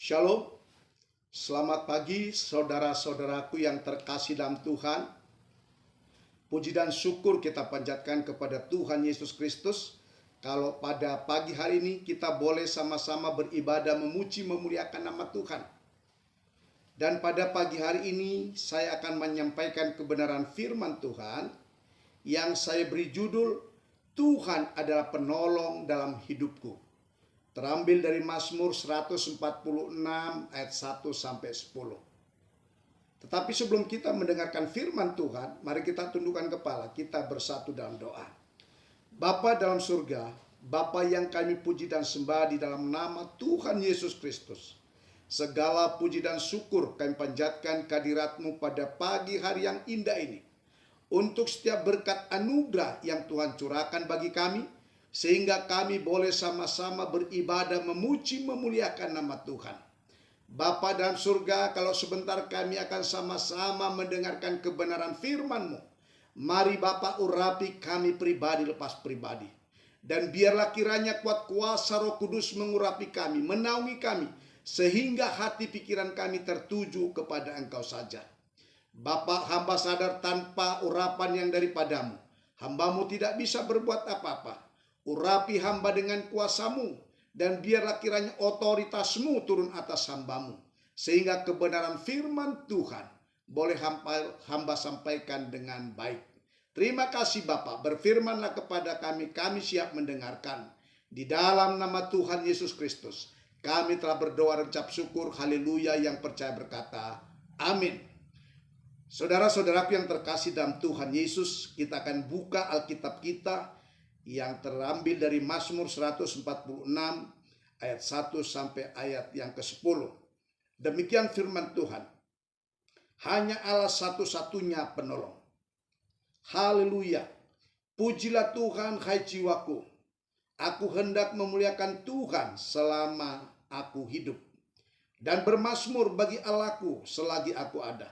Shalom, selamat pagi saudara-saudaraku yang terkasih dalam Tuhan. Puji dan syukur kita panjatkan kepada Tuhan Yesus Kristus. Kalau pada pagi hari ini kita boleh sama-sama beribadah, memuji, memuliakan nama Tuhan. Dan pada pagi hari ini saya akan menyampaikan kebenaran firman Tuhan yang saya beri judul Tuhan adalah penolong dalam hidupku. Terambil dari Mazmur 146 ayat 1 sampai 10. Tetapi sebelum kita mendengarkan firman Tuhan, mari kita tundukkan kepala, kita bersatu dalam doa. Bapa dalam surga, Bapa yang kami puji dan sembah di dalam nama Tuhan Yesus Kristus. Segala puji dan syukur kami panjatkan kehadirat-Mu pada pagi hari yang indah ini. Untuk setiap berkat anugerah yang Tuhan curahkan bagi kami, sehingga kami boleh sama-sama beribadah, memuji, memuliakan nama Tuhan. Bapa dalam surga, kalau sebentar kami akan sama-sama mendengarkan kebenaran firman-Mu, mari Bapa urapi kami pribadi lepas pribadi. Dan biarlah kiranya kuat kuasa Roh Kudus mengurapi kami, menaungi kami, sehingga hati pikiran kami tertuju kepada Engkau saja. Bapa, hamba sadar tanpa urapan yang daripadamu, hamba-Mu tidak bisa berbuat apa-apa. Urapi hamba dengan kuasa-Mu, dan biarlah kiranya otoritas-Mu turun atas hamba-Mu, sehingga kebenaran firman Tuhan boleh hamba sampaikan dengan baik. Terima kasih Bapa, berfirmanlah kepada kami, kami siap mendengarkan. Di dalam nama Tuhan Yesus Kristus, kami telah berdoa dan ucap syukur, haleluya, yang percaya berkata, amin. Saudara-saudaraku yang terkasih dalam Tuhan Yesus, kita akan buka Alkitab kita yang terambil dari Mazmur 146 ayat 1 sampai ayat yang ke-10. Demikian firman Tuhan. Hanya Allah satu-satunya penolong. Haleluya. Pujilah Tuhan hai jiwaku. Aku hendak memuliakan Tuhan selama aku hidup, dan bermazmur bagi Allahku selagi aku ada.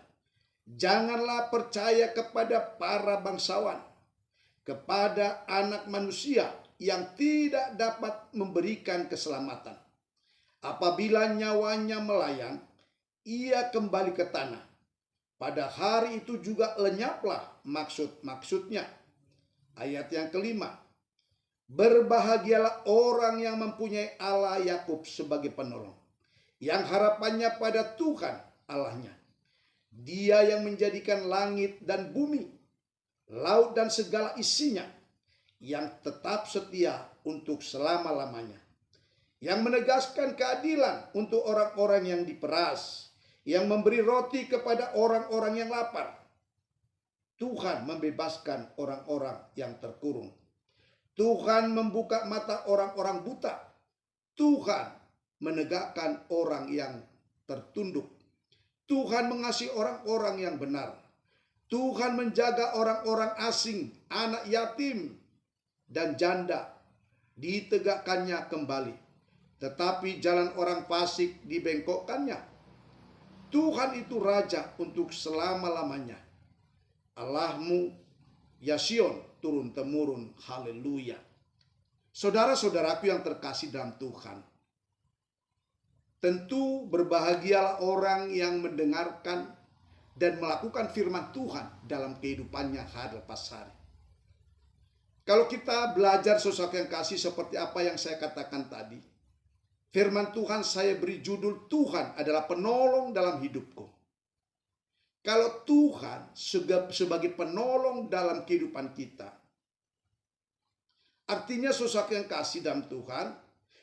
Janganlah percaya kepada para bangsawan, kepada anak manusia yang tidak dapat memberikan keselamatan. Apabila nyawanya melayang, ia kembali ke tanah. Pada hari itu juga lenyaplah maksud-maksudnya. Ayat yang kelima. Berbahagialah orang yang mempunyai Allah Yakub sebagai penolong, yang harapannya pada Tuhan Allahnya. Dia yang menjadikan langit dan bumi, laut dan segala isinya, yang tetap setia untuk selama-lamanya, yang menegaskan keadilan untuk orang-orang yang diperas, yang memberi roti kepada orang-orang yang lapar. Tuhan membebaskan orang-orang yang terkurung. Tuhan membuka mata orang-orang buta. Tuhan menegakkan orang yang tertunduk. Tuhan mengasihi orang-orang yang benar. Tuhan menjaga orang-orang asing, anak yatim, dan janda ditegakkannya kembali. Tetapi jalan orang fasik dibengkokkannya. Tuhan itu Raja untuk selama-lamanya. Allahmu, ya Sion, turun-temurun. Haleluya. Saudara-saudaraku yang terkasih dalam Tuhan, tentu berbahagialah orang yang mendengarkan dan melakukan firman Tuhan dalam kehidupannya hari lepas hari. Kalau kita belajar sosok yang kasih seperti apa yang saya katakan tadi, firman Tuhan saya beri judul Tuhan adalah penolong dalam hidupku. Kalau Tuhan sebagai penolong dalam kehidupan kita, artinya sosok yang kasih dalam Tuhan,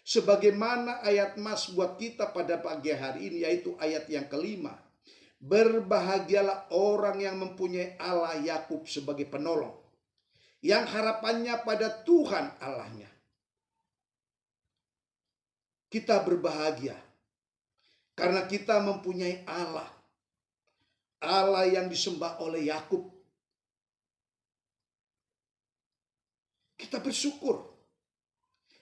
sebagaimana ayat mas buat kita pada pagi hari ini, yaitu ayat yang kelima. Berbahagialah orang yang mempunyai Allah Yakub sebagai penolong, yang harapannya pada Tuhan Allahnya. Kita berbahagia karena kita mempunyai Allah. Allah yang disembah oleh Yakub. Kita bersyukur.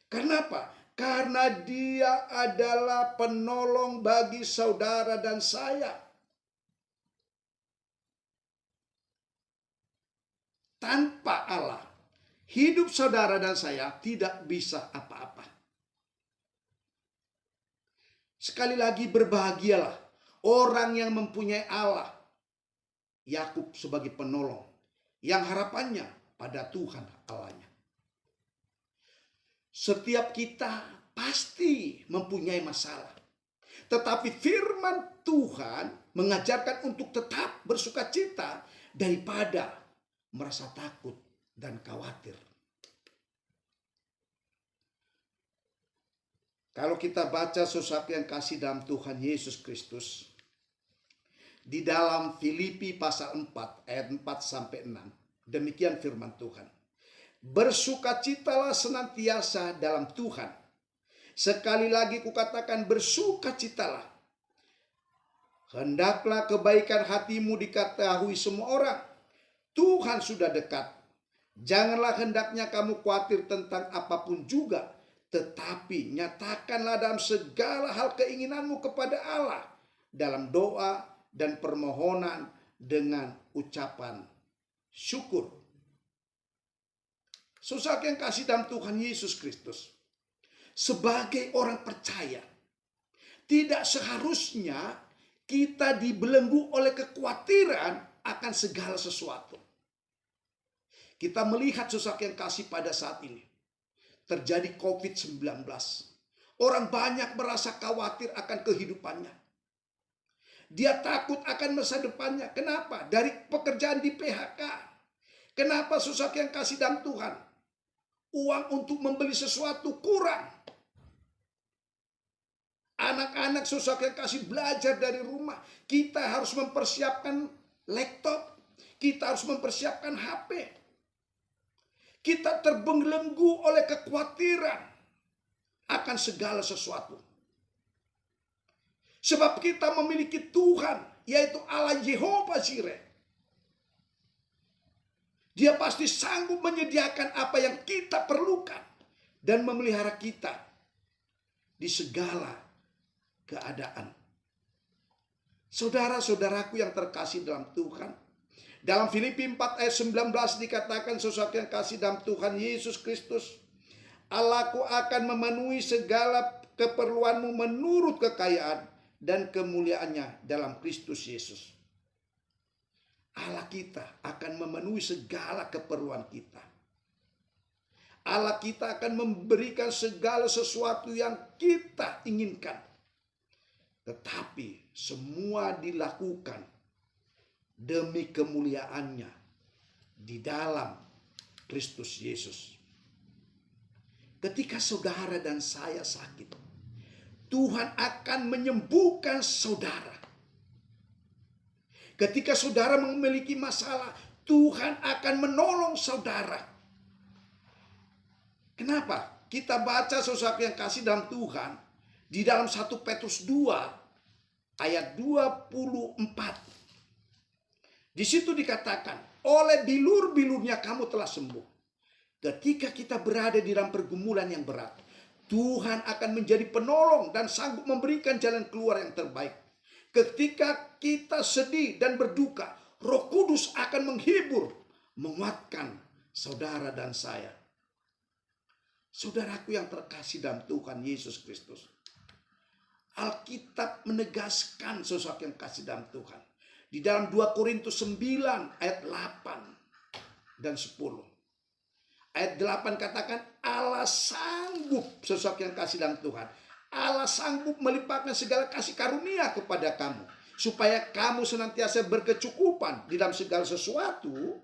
Karena apa? Karena Dia adalah penolong bagi saudara dan saya. Tanpa Allah, hidup saudara dan saya tidak bisa apa-apa. Sekali lagi, berbahagialah orang yang mempunyai Allah, Yakub sebagai penolong, yang harapannya pada Tuhan Allahnya. Setiap kita pasti mempunyai masalah. Tetapi firman Tuhan mengajarkan untuk tetap bersukacita daripada merasa takut dan khawatir. Kalau kita baca sesuatu yang kasih dalam Tuhan Yesus Kristus, di dalam Filipi pasal 4 ayat 4 sampai 6, demikian firman Tuhan. Bersukacitalah senantiasa dalam Tuhan. Sekali lagi kukatakan, bersukacitalah. Hendaklah kebaikan hatimu diketahui semua orang. Tuhan sudah dekat. Janganlah hendaknya kamu khawatir tentang apapun juga, tetapi nyatakanlah dalam segala hal keinginanmu kepada Allah dalam doa dan permohonan dengan ucapan syukur. Saudara yang kasih dalam Tuhan Yesus Kristus, sebagai orang percaya, tidak seharusnya kita dibelenggu oleh kekhawatiran akan segala sesuatu. Kita melihat saudara yang kasih pada saat ini, terjadi COVID-19. Orang banyak merasa khawatir akan kehidupannya. Dia takut akan masa depannya. Kenapa? Dari pekerjaan di PHK. Kenapa saudara yang kasih dalam Tuhan? Uang untuk membeli sesuatu kurang. Anak-anak saudara yang kasih belajar dari rumah. Kita harus mempersiapkan laptop. Kita harus mempersiapkan HP. Kita terbelenggu oleh kekhawatiran akan segala sesuatu. Sebab kita memiliki Tuhan, yaitu Allah Yehova Jireh. Dia pasti sanggup menyediakan apa yang kita perlukan dan memelihara kita di segala keadaan. Saudara-saudaraku yang terkasih dalam Tuhan, dalam Filipi 4 ayat 19 dikatakan, saudara yang kasih dalam Tuhan Yesus Kristus, Allahku akan memenuhi segala keperluanmu menurut kekayaan dan kemuliaannya dalam Kristus Yesus. Allah kita akan memenuhi segala keperluan kita. Allah kita akan memberikan segala sesuatu yang kita inginkan. Tetapi semua dilakukan demi kemuliaannya di dalam Kristus Yesus. Ketika saudara dan saya sakit, Tuhan akan menyembuhkan saudara. Ketika saudara memiliki masalah, Tuhan akan menolong saudara. Kenapa? Kita baca saudara yang kasih dalam Tuhan di dalam 1 Petrus 2 ayat 24. Di situ dikatakan, oleh bilur-bilurnya kamu telah sembuh. Ketika kita berada di dalam pergumulan yang berat, Tuhan akan menjadi penolong dan sanggup memberikan jalan keluar yang terbaik. Ketika kita sedih dan berduka, Roh Kudus akan menghibur, menguatkan saudara dan saya. Saudaraku yang terkasih dalam Tuhan Yesus Kristus, Alkitab menegaskan sesuatu yang kasih dalam Tuhan. Di dalam 2 Korintus 9 ayat 8 dan 10. Ayat 8 katakan, Allah sanggup, sesuatu yang kasih dalam Tuhan, Allah sanggup melimpahkan segala kasih karunia kepada kamu, supaya kamu senantiasa berkecukupan di dalam segala sesuatu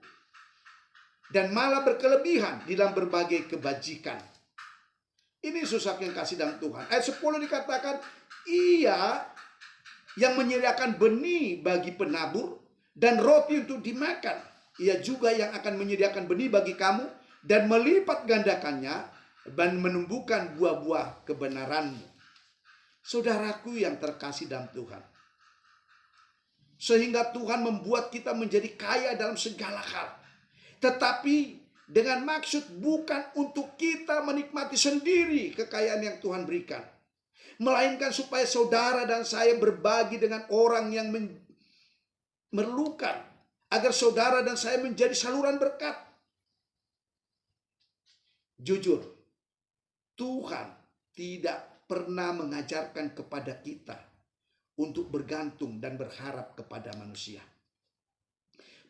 dan malah berkelebihan di dalam berbagai kebajikan. Ini sesuatu yang kasih dalam Tuhan. Ayat 10 dikatakan, Ia yang menyediakan benih bagi penabur dan roti untuk dimakan. Ia juga yang akan menyediakan benih bagi kamu dan melipat gandakannya dan menumbuhkan buah-buah kebenaranmu. Saudaraku yang terkasih dalam Tuhan, sehingga Tuhan membuat kita menjadi kaya dalam segala hal. Tetapi dengan maksud bukan untuk kita menikmati sendiri kekayaan yang Tuhan berikan, melainkan supaya saudara dan saya berbagi dengan orang yang memerlukan, agar saudara dan saya menjadi saluran berkat. Jujur, Tuhan tidak pernah mengajarkan kepada kita untuk bergantung dan berharap kepada manusia.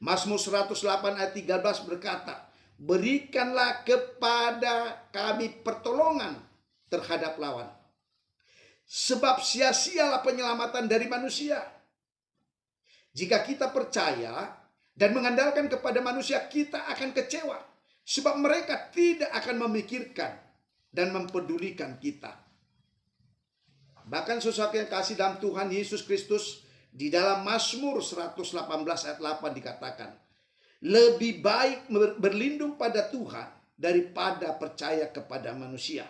Mazmur 108 ayat 13 berkata, berikanlah kepada kami pertolongan terhadap lawan. Sebab sia-sialah penyelamatan dari manusia. Jika kita percaya dan mengandalkan kepada manusia, kita akan kecewa. Sebab mereka tidak akan memikirkan dan mempedulikan kita. Bahkan saudara yang kasih dalam Tuhan Yesus Kristus, di dalam Mazmur 118 ayat 8 dikatakan, lebih baik berlindung pada Tuhan daripada percaya kepada manusia.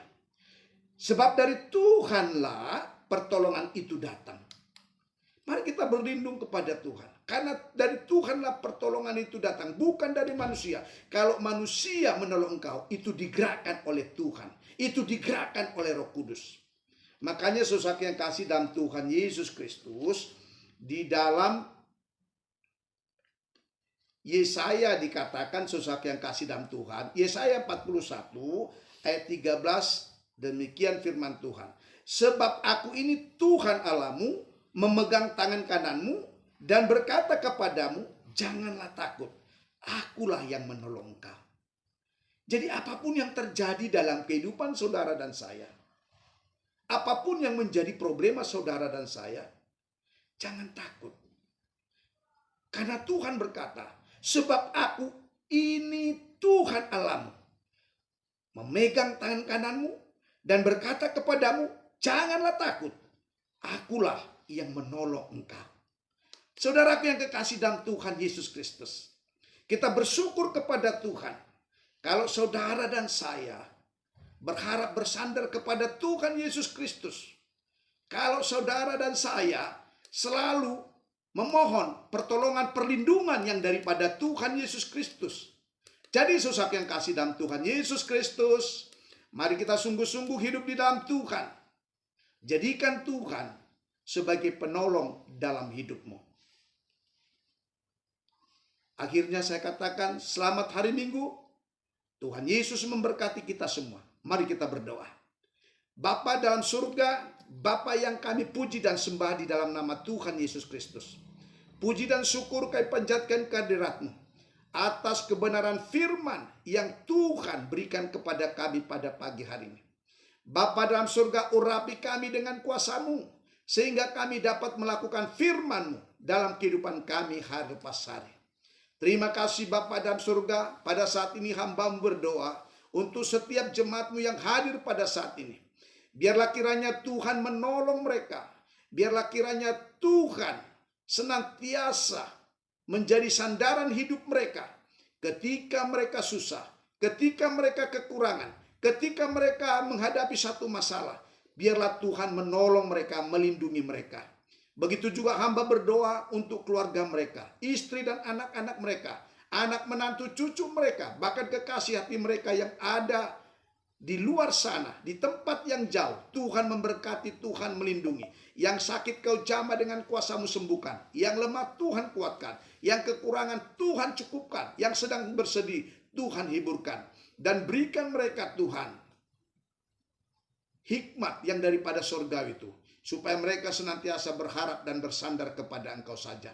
Sebab dari Tuhanlah pertolongan itu datang. Mari kita berlindung kepada Tuhan. Karena dari Tuhanlah pertolongan itu datang, bukan dari manusia. Kalau manusia menolong engkau, itu digerakkan oleh Tuhan. Itu digerakkan oleh Roh Kudus. Makanya saudara yang kasih dalam Tuhan Yesus Kristus, di dalam Yesaya dikatakan, saudara yang kasih dalam Tuhan, Yesaya 41 ayat 13, demikian firman Tuhan. Sebab aku ini Tuhan Allahmu, memegang tangan kananmu, dan berkata kepadamu, janganlah takut, akulah yang menolong engkau. Jadi apapun yang terjadi dalam kehidupan saudara dan saya, apapun yang menjadi problema saudara dan saya, jangan takut. Karena Tuhan berkata, sebab aku ini Tuhan Allahmu, memegang tangan kananmu, dan berkata kepadamu, janganlah takut, akulah yang menolong engkau. Saudaraku yang kekasih dalam Tuhan Yesus Kristus, kita bersyukur kepada Tuhan. Kalau saudara dan saya berharap bersandar kepada Tuhan Yesus Kristus, kalau saudara dan saya selalu memohon pertolongan perlindungan yang daripada Tuhan Yesus Kristus. Jadi saudara yang kasih dalam Tuhan Yesus Kristus, mari kita sungguh-sungguh hidup di dalam Tuhan. Jadikan Tuhan sebagai penolong dalam hidupmu. Akhirnya saya katakan selamat hari Minggu. Tuhan Yesus memberkati kita semua. Mari kita berdoa. Bapa dalam surga, Bapa yang kami puji dan sembah di dalam nama Tuhan Yesus Kristus. Puji dan syukur kami panjatkan kehadirat-Mu atas kebenaran firman yang Tuhan berikan kepada kami pada pagi hari ini. Bapa dalam surga, urapi kami dengan kuasa-Mu, sehingga kami dapat melakukan firman-Mu dalam kehidupan kami hari lepas hari. Terima kasih Bapa dalam surga, pada saat ini hamba-Mu berdoa untuk setiap jemaat-Mu yang hadir pada saat ini. Biarlah kiranya Tuhan menolong mereka. Biarlah kiranya Tuhan senantiasa menjadi sandaran hidup mereka. Ketika mereka susah, ketika mereka kekurangan, ketika mereka menghadapi satu masalah, biarlah Tuhan menolong mereka, melindungi mereka. Begitu juga hamba berdoa untuk keluarga mereka, istri dan anak-anak mereka, anak menantu cucu mereka, bahkan kekasih hati mereka yang ada di luar sana, di tempat yang jauh. Tuhan memberkati, Tuhan melindungi. Yang sakit kau jamah dengan kuasa-Mu sembuhkan. Yang lemah Tuhan kuatkan. Yang kekurangan Tuhan cukupkan. Yang sedang bersedih Tuhan hiburkan. Dan berikan mereka Tuhan hikmat yang daripada surgawi itu, supaya mereka senantiasa berharap dan bersandar kepada Engkau saja.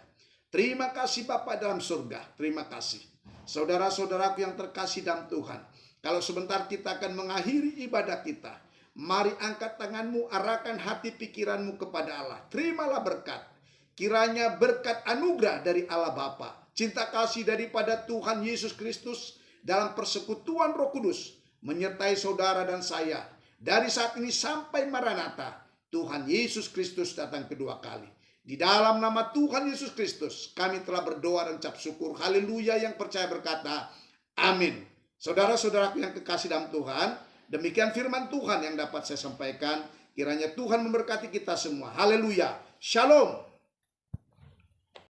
Terima kasih Bapa dalam surga. Terima kasih. Saudara-saudaraku yang terkasih dalam Tuhan, kalau sebentar kita akan mengakhiri ibadah kita, mari angkat tanganmu, arahkan hati pikiranmu kepada Allah. Terimalah berkat. Kiranya berkat anugerah dari Allah Bapa, cinta kasih daripada Tuhan Yesus Kristus, dalam persekutuan Roh Kudus menyertai saudara dan saya dari saat ini sampai Maranatha, Tuhan Yesus Kristus datang kedua kali. Di dalam nama Tuhan Yesus Kristus kami telah berdoa dan ucap syukur. Haleluya. Yang percaya berkata amin. Saudara-saudaraku yang kekasih dalam Tuhan, demikian firman Tuhan yang dapat saya sampaikan. Kiranya Tuhan memberkati kita semua. Haleluya. Shalom.